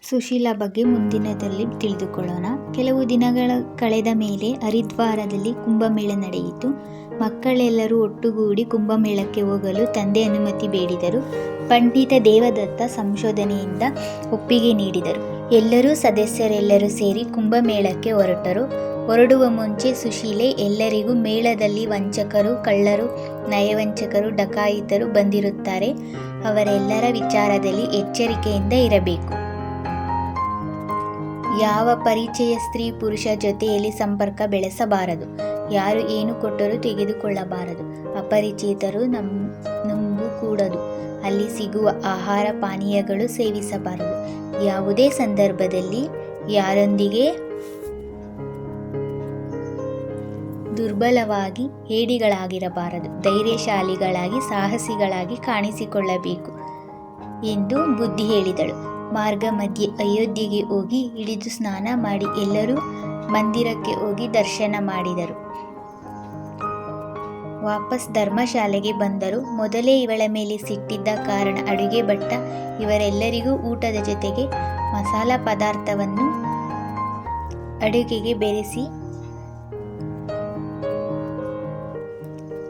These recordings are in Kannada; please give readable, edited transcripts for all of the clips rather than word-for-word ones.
ಸುಶೀಲಾ ಬಗ್ಗೆ ಮುಂದಿನದಲ್ಲಿ ತಿಳಿದುಕೊಳ್ಳೋಣ. ಕೆಲವು ದಿನಗಳ ಕಳೆದ ಮೇಲೆ ಹರಿದ್ವಾರದಲ್ಲಿ ಕುಂಭಮೇಳ ನಡೆಯಿತು. ಮಕ್ಕಳೆಲ್ಲರೂ ಒಟ್ಟುಗೂಡಿ ಕುಂಭಮೇಳಕ್ಕೆ ಹೋಗಲು ತಂದೆ ಅನುಮತಿ ಬೇಡಿದರು. ಪಂಡಿತ ದೇವದತ್ತ ಸಂಶೋಧನೆಯಿಂದ ಒಪ್ಪಿಗೆ ನೀಡಿದರು. ಸದಸ್ಯರೆಲ್ಲರೂ ಸೇರಿ ಕುಂಭಮೇಳಕ್ಕೆ ಹೊರಡುವ ಮುಂಚೆ ಸುಶೀಲೆ ಎಲ್ಲರಿಗೂ ಮೇಳದಲ್ಲಿ ವಂಚಕರು, ಕಳ್ಳರು, ನಯವಂಚಕರು, ಡಕಾಯಿತರು ಬಂದಿರುತ್ತಾರೆ. ಅವರೆಲ್ಲರ ವಿಚಾರದಲ್ಲಿ ಎಚ್ಚರಿಕೆಯಿಂದ ಇರಬೇಕು. ಯಾವ ಪರಿಚಯ ಸ್ತ್ರೀ ಪುರುಷ ಜೊತೆಯಲ್ಲಿ ಸಂಪರ್ಕ ಬೆಳೆಸಬಾರದು. ಯಾರು ಏನು ಕೊಟ್ಟರೂ ತೆಗೆದುಕೊಳ್ಳಬಾರದು. ಅಪರಿಚಿತರು ನಂಬೂಕೂಡದು. ಅಲ್ಲಿ ಸಿಗುವ ಆಹಾರ ಪಾನೀಯಗಳು ಸೇವಿಸಬಾರದು. ಯಾವುದೇ ಸಂದರ್ಭದಲ್ಲಿ ಯಾರೊಂದಿಗೆ ದುರ್ಬಲವಾಗಿ ಹೇಡಿಗಳಾಗಿರಬಾರದು. ಧೈರ್ಯಶಾಲಿಗಳಾಗಿ ಸಾಹಸಿಗಳಾಗಿ ಕಾಣಿಸಿಕೊಳ್ಳಬೇಕು ಎಂದು ಬುದ್ಧಿ ಹೇಳಿದಳು. ಮಾರ್ಗ ಮಧ್ಯೆ ಅಯೋಧ್ಯೆಗೆ ಹೋಗಿ ಇಳಿದು ಸ್ನಾನ ಮಾಡಿ ಎಲ್ಲರೂ ಮಂದಿರಕ್ಕೆ ಹೋಗಿ ದರ್ಶನ ಮಾಡಿದರು. ವಾಪಸ್ ಧರ್ಮಶಾಲೆಗೆ ಬಂದರು. ಮೊದಲೇ ಇವಳ ಮೇಲೆ ಸಿಟ್ಟಿದ್ದ ಕಾರಣ ಅಡುಗೆ ಭಟ್ಟ ಇವರೆಲ್ಲರಿಗೂ ಊಟದ ಜೊತೆಗೆ ಮಸಾಲ ಪದಾರ್ಥವನ್ನು ಅಡುಗೆಗೆ ಬೆರೆಸಿ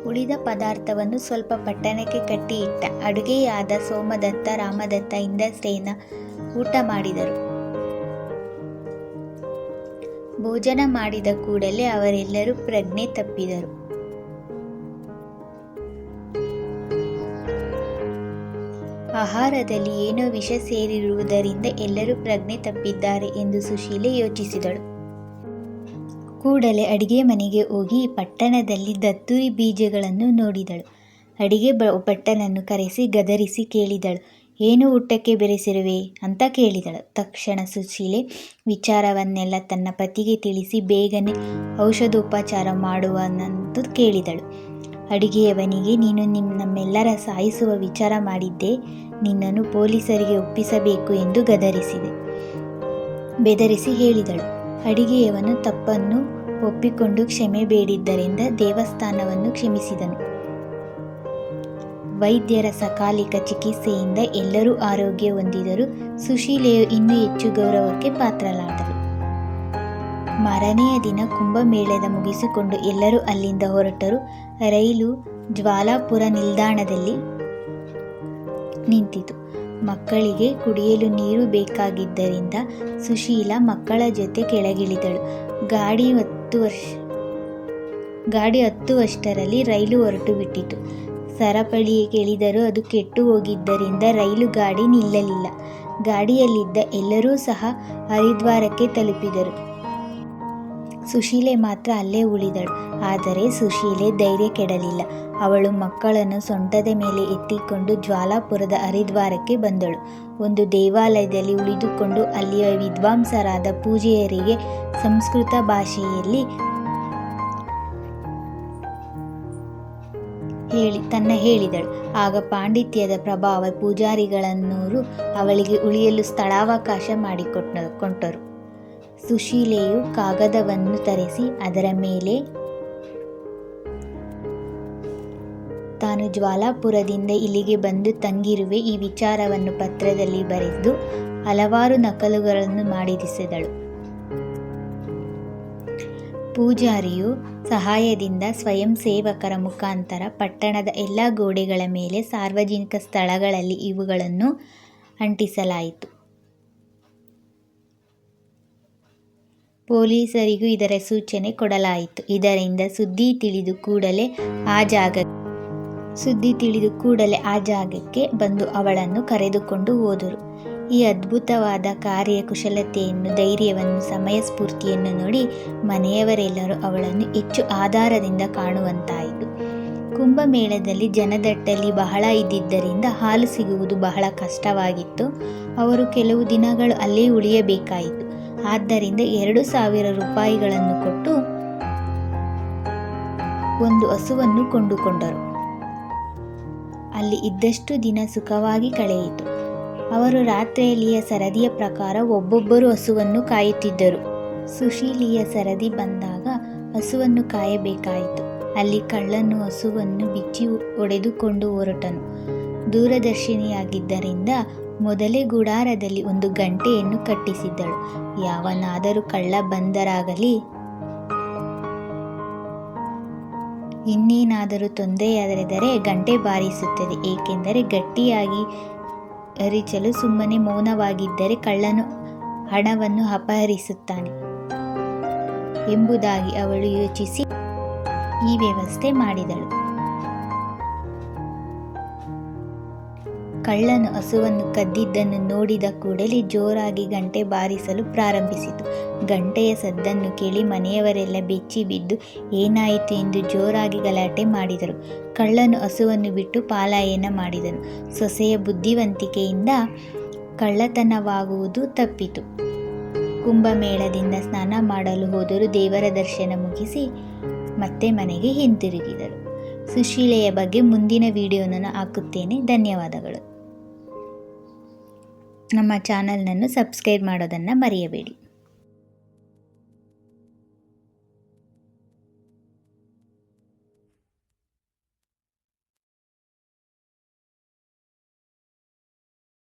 ಉಳಿದ ಪದಾರ್ಥವನ್ನು ಸ್ವಲ್ಪ ಪಟ್ಟಣಕ್ಕೆ ಕಟ್ಟಿ ಇಟ್ಟ. ಅಡುಗೆಯಾದ ಸೋಮದತ್ತ, ರಾಮದತ್ತ, ಇಂದ್ರಸೇನ ಊಟ ಮಾಡಿದರು. ಭೋಜನ ಮಾಡಿದ ಕೂಡಲೇ ಅವರೆಲ್ಲರೂ ಪ್ರಜ್ಞೆ ತಪ್ಪಿದರು. ಆಹಾರದಲ್ಲಿ ಏನೋ ವಿಷ ಸೇರಿರುವುದರಿಂದ ಎಲ್ಲರೂ ಪ್ರಜ್ಞೆ ತಪ್ಪಿದ್ದಾರೆ ಎಂದು ಸುಶೀಲೆ ಯೋಚಿಸಿದಳು. ಕೂಡಲೇ ಅಡಿಗೆ ಮನೆಗೆ ಹೋಗಿ ಪಟ್ಟಣದಲ್ಲಿ ದತ್ತೂರಿ ಬೀಜಗಳನ್ನು ನೋಡಿದಳು. ಅಡಿಗೆ ಭಟ್ಟನನ್ನು ಕರೆಸಿ ಗದರಿಸಿ ಕೇಳಿದಳು. ಏನು ಊಟಕ್ಕೆ ಬೆರೆಸಿರುವೆ ಅಂತ ಕೇಳಿದಳು. ತಕ್ಷಣ ಸುಶೀಲೆ ವಿಚಾರವನ್ನೆಲ್ಲ ತನ್ನ ಪತಿಗೆ ತಿಳಿಸಿ ಬೇಗನೆ ಔಷಧೋಪಚಾರ ಮಾಡುವನಂತೂ ಕೇಳಿದಳು. ಅಡಿಗೆಯವನಿಗೆ ನೀನು ನಮ್ಮೆಲ್ಲರ ಸಾಯಿಸುವ ವಿಚಾರ ಮಾಡಿದ್ದೆ, ನಿನ್ನನ್ನು ಪೊಲೀಸರಿಗೆ ಒಪ್ಪಿಸಬೇಕು ಎಂದು ಬೆದರಿಸಿ ಹೇಳಿದಳು. ಅಡಿಗೆಯವನು ತಪ್ಪನ್ನು ಒಪ್ಪಿಕೊಂಡು ಕ್ಷಮೆ ಬೇಡಿದ್ದರಿಂದ ದೇವಸ್ಥಾನವನ್ನು ಕ್ಷಮಿಸಿದನು. ವೈದ್ಯರ ಸಕಾಲಿಕ ಚಿಕಿತ್ಸೆಯಿಂದ ಎಲ್ಲರೂ ಆರೋಗ್ಯ ಹೊಂದಿದರು. ಸುಶೀಲೆಯು ಇನ್ನೂ ಹೆಚ್ಚು ಗೌರವಕ್ಕೆ ಪಾತ್ರಳಾದಳು. ಮಾರನೆಯ ದಿನ ಕುಂಭಮೇಳದ ಮುಗಿಸಿಕೊಂಡು ಎಲ್ಲರೂ ಅಲ್ಲಿಂದ ಹೊರಟರು. ರೈಲು ಜ್ವಾಲಾಪುರ ನಿಲ್ದಾಣದಲ್ಲಿ ನಿಂತಿತು. ಮಕ್ಕಳಿಗೆ ಕುಡಿಯಲು ನೀರು ಬೇಕಾಗಿದ್ದರಿಂದ ಸುಶೀಲಾ ಮಕ್ಕಳ ಜೊತೆ ಕೆಳಗಿಳಿದಳು. ಗಾಡಿ ಹತ್ತುವಷ್ಟರಲ್ಲಿ ರೈಲು ಹೊರಟು ಬಿಟ್ಟಿತು. ಸರಪಳಿಗೆ ಇಳಿದರೂ ಅದು ಕೆಟ್ಟು ಹೋಗಿದ್ದರಿಂದ ರೈಲು ಗಾಡಿ ನಿಲ್ಲಲಿಲ್ಲ. ಗಾಡಿಯಲ್ಲಿದ್ದ ಎಲ್ಲರೂ ಸಹ ಹರಿದ್ವಾರಕ್ಕೆ ತಲುಪಿದರು. ಸುಶೀಲೆ ಮಾತ್ರ ಅಲ್ಲೇ ಉಳಿದಳು. ಆದರೆ ಸುಶೀಲೆ ಧೈರ್ಯ ಕೆಡಲಿಲ್ಲ. ಅವಳು ಮಕ್ಕಳನ್ನು ಸೊಂಟದ ಮೇಲೆ ಎತ್ತಿಕೊಂಡು ಜ್ವಾಲಾಪುರದ ಹರಿದ್ವಾರಕ್ಕೆ ಬಂದಳು. ಒಂದು ದೇವಾಲಯದಲ್ಲಿ ಉಳಿದುಕೊಂಡು ಅಲ್ಲಿಯ ವಿದ್ವಾಂಸರಾದ ಪೂಜಾರಿಗೆ ಸಂಸ್ಕೃತ ಭಾಷೆಯಲ್ಲಿ ಹೇಳಿದಳು. ಆಗ ಪಾಂಡಿತ್ಯದ ಪ್ರಭಾವ ಪೂಜಾರಿಗಳನ್ನೂರು ಅವಳಿಗೆ ಉಳಿಯಲು ಸ್ಥಳಾವಕಾಶ ಮಾಡಿಕೊಟ್ಟರು. ಸುಶೀಲೆಯು ಕಾಗದವನ್ನು ತರಿಸಿ ಅದರ ಮೇಲೆ ತಾನು ಜ್ವಾಲಾಪುರದಿಂದ ಇಲ್ಲಿಗೆ ಬಂದು ತಂಗಿರುವೆ ಈ ವಿಚಾರವನ್ನು ಪತ್ರದಲ್ಲಿ ಬರೆದು ಹಲವಾರು ನಕಲುಗಳನ್ನು ಮಾಡಿಸಿದಳು. ಪೂಜಾರಿಯು ಸಹಾಯದಿಂದ ಸ್ವಯಂ ಸೇವಕರ ಮುಖಾಂತರ ಪಟ್ಟಣದ ಎಲ್ಲ ಗೋಡೆಗಳ ಮೇಲೆ ಸಾರ್ವಜನಿಕ ಸ್ಥಳಗಳಲ್ಲಿ ಇವುಗಳನ್ನು ಅಂಟಿಸಲಾಯಿತು. ಪೊಲೀಸರಿಗೂ ಇದರ ಸೂಚನೆ ಕೊಡಲಾಯಿತು. ಇದರಿಂದ ಸುದ್ದಿ ತಿಳಿದು ಕೂಡಲೇ ಆ ಜಾಗಕ್ಕೆ ಬಂದು ಅವಳನ್ನು ಕರೆದುಕೊಂಡು ಹೋದರು. ಈ ಅದ್ಭುತವಾದ ಕಾರ್ಯಕುಶಲತೆಯನ್ನು, ಧೈರ್ಯವನ್ನು, ಸಮಯಸ್ಫೂರ್ತಿಯನ್ನು ನೋಡಿ ಮನೆಯವರೆಲ್ಲರೂ ಅವಳನ್ನು ಹೆಚ್ಚು ಆಧಾರದಿಂದ ಕಾಣುವಂತಾಯಿತು. ಕುಂಭಮೇಳದಲ್ಲಿ ಜನದಟ್ಟಣೆ ಬಹಳ ಇದ್ದಿದ್ದರಿಂದ ಹಾಲು ಸಿಗುವುದು ಬಹಳ ಕಷ್ಟವಾಗಿತ್ತು. ಅವರು ಕೆಲವು ದಿನಗಳು ಅಲ್ಲೇ ಉಳಿಯಬೇಕಾಯಿತು. ಆದ್ದರಿಂದ 2,000 ರೂಪಾಯಿಗಳನ್ನು ಕೊಟ್ಟು ಒಂದು ಹಸುವನ್ನು ಕೊಂಡುಕೊಂಡರು. ಅಲ್ಲಿ ಇದ್ದಷ್ಟು ದಿನ ಸುಖವಾಗಿ ಕಳೆಯಿತು. ಅವರು ರಾತ್ರಿಯಲ್ಲಿಯ ಸರದಿಯ ಪ್ರಕಾರ ಒಬ್ಬೊಬ್ಬರು ಹಸುವನ್ನು ಕಾಯುತ್ತಿದ್ದರು. ಸುಶೀಲೆಯ ಸರದಿ ಬಂದಾಗ ಹಸುವನ್ನು ಕಾಯಬೇಕಾಯಿತು. ಅಲ್ಲಿ ಕಳ್ಳನು ಹಸುವನ್ನು ಬಿಚ್ಚಿ ಹೊಡೆದುಕೊಂಡು ಹೊರಟನು. ದೂರದರ್ಶಿನಿಯಾಗಿದ್ದರಿಂದ ಮೊದಲೇ ಗುಡಾರದಲ್ಲಿ ಒಂದು ಗಂಟೆಯನ್ನು ಕಟ್ಟಿಸಿದ್ದಳು. ಯಾವನಾದರೂ ಕಳ್ಳ ಬಂದರಾಗಲಿ ಇನ್ನೇನಾದರೂ ತೊಂದರೆಯಾದರೆ ಗಂಟೆ ಬಾರಿಸುತ್ತದೆ. ಏಕೆಂದರೆ ಗಟ್ಟಿಯಾಗಿ ಅರಿಚಲು ಸುಮ್ಮನೆ ಮೌನವಾಗಿದ್ದರೆ ಕಳ್ಳನು ಹಣವನ್ನು ಅಪಹರಿಸುತ್ತಾನೆ ಎಂಬುದಾಗಿ ಅವಳು ಯೋಚಿಸಿ ಈ ವ್ಯವಸ್ಥೆ ಮಾಡಿದಳು. ಕಳ್ಳನು ಹಸುವನ್ನು ಕದ್ದಿದ್ದನ್ನು ನೋಡಿದ ಕೂಡಲೇ ಜೋರಾಗಿ ಗಂಟೆ ಬಾರಿಸಲು ಪ್ರಾರಂಭಿಸಿತು. ಗಂಟೆಯ ಸದ್ದನ್ನು ಕೇಳಿ ಮನೆಯವರೆಲ್ಲ ಬೆಚ್ಚಿ ಬಿದ್ದು ಏನಾಯಿತು ಎಂದು ಜೋರಾಗಿ ಗಲಾಟೆ ಮಾಡಿದರು. ಕಳ್ಳನು ಹಸುವನ್ನು ಬಿಟ್ಟು ಪಲಾಯನ ಮಾಡಿದನು. ಸೊಸೆಯ ಬುದ್ಧಿವಂತಿಕೆಯಿಂದ ಕಳ್ಳತನವಾಗುವುದು ತಪ್ಪಿತು. ಕುಂಭಮೇಳದಿಂದ ಸ್ನಾನ ಮಾಡಲು ಹೋದರೂ ದೇವರ ದರ್ಶನ ಮುಗಿಸಿ ಮತ್ತೆ ಮನೆಗೆ ಹಿಂತಿರುಗಿದರು. ಸುಶೀಲೆಯ ಬಗ್ಗೆ ಮುಂದಿನ ವಿಡಿಯೋನನ್ನು ಹಾಕುತ್ತೇನೆ. ಧನ್ಯವಾದಗಳು. ನಮ್ಮ ಚಾನಲ್ನನ್ನು ಸಬ್ಸ್ಕ್ರೈಬ್ ಮಾಡೋದನ್ನು ಮರೆಯಬೇಡಿ.